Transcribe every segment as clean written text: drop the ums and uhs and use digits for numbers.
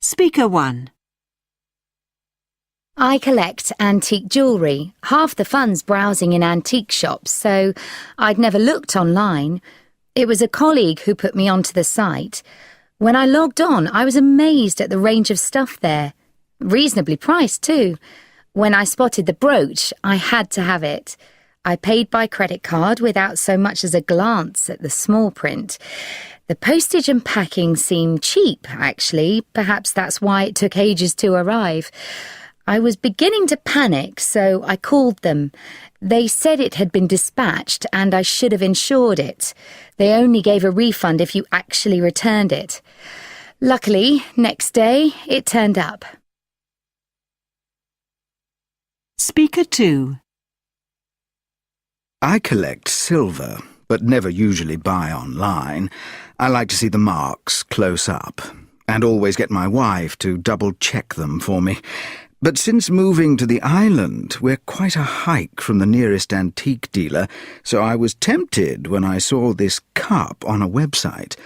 Speaker 1. I collect antique jewellery, half the fun's browsing in antique shops, so I'd never looked online. It was a colleague who put me onto the site. When I logged on, I was amazed at the range of stuff there. Reasonably priced, too. When I spotted the brooch, I had to have it. I paid by credit card without so much as a glance at the small print. The postage and packing seemed cheap, actually. Perhaps that's why it took ages to arrive. I was beginning to panic, so I called them. They said it had been dispatched and I should have insured it. They only gave a refund if you actually returned it. Luckily, next day, it turned up. Speaker 2. I collect silver, but never usually buy online. I like to see the marks close up, and always get my wife to double-check them for me. But since moving to the island, we're quite a hike from the nearest antique dealer, so I was tempted when I saw this cup on a website.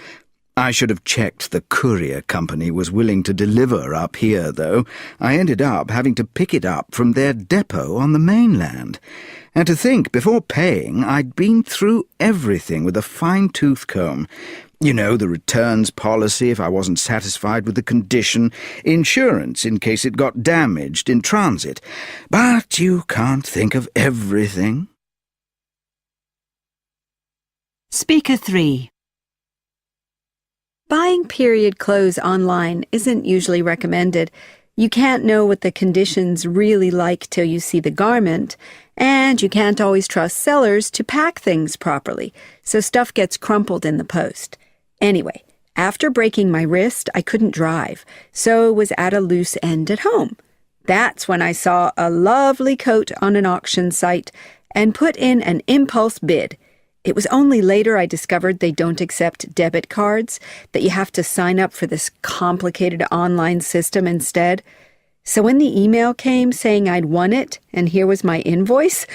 I should have checked the courier company was willing to deliver up here, though. I ended up having to pick it up from their depot on the mainland. And to think, before paying, I'd been through everything with a fine-tooth comb. You know, the returns policy if I wasn't satisfied with the condition, insurance in case it got damaged in transit. But you can't think of everything. Speaker 3. Buying period clothes online isn't usually recommended. You can't know what the condition's really like till you see the garment, and you can't always trust sellers to pack things properly, so stuff gets crumpled in the post. Anyway, after breaking my wrist, I couldn't drive, so was at a loose end at home. That's when I saw a lovely coat on an auction site and put in an impulse bid. It was only later I discovered they don't accept debit cards, that you have to sign up for this complicated online system instead. So when the email came saying I'd won it and here was my invoice,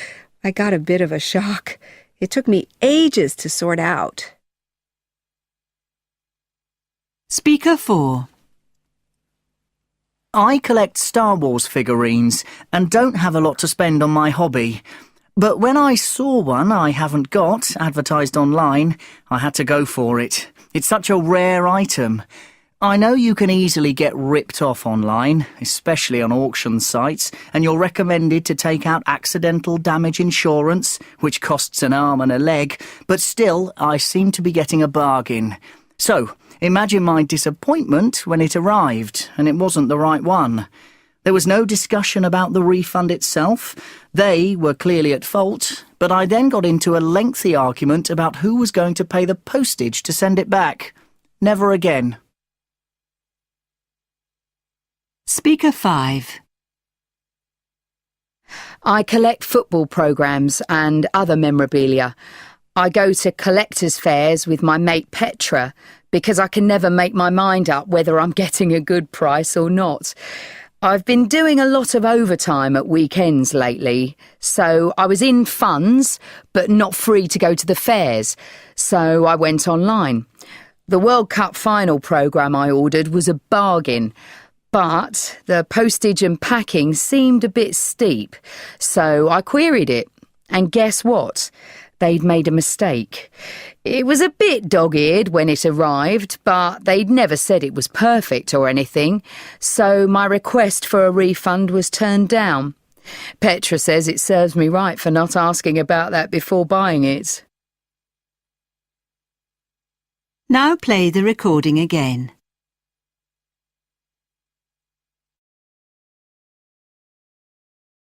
I got a bit of a shock. It took me ages to sort out. Speaker 4. I collect Star Wars figurines and don't have a lot to spend on my hobby. But when I saw one I haven't got, advertised online, I had to go for it. It's such a rare item. I know you can easily get ripped off online, especially on auction sites, and you're recommended to take out accidental damage insurance, which costs an arm and a leg, but still I seem to be getting a bargain. So, imagine my disappointment when it arrived, and it wasn't the right one. There was no discussion about the refund itself. They were clearly at fault, but I then got into a lengthy argument about who was going to pay the postage to send it back. Never again. Speaker 5. I collect football programmes and other memorabilia. I go to collectors' fairs with my mate Petra because I can never make my mind up whether I'm getting a good price or not. I've been doing a lot of overtime at weekends lately, so I was in funds but not free to go to the fairs, so I went online. The World Cup final programme I ordered was a bargain, but the postage and packing seemed a bit steep, so I queried it, and guess what? They'd made a mistake. It was a bit dog-eared when it arrived, but they'd never said it was perfect or anything, so my request for a refund was turned down. Petra says it serves me right for not asking about that before buying it. Now play the recording again.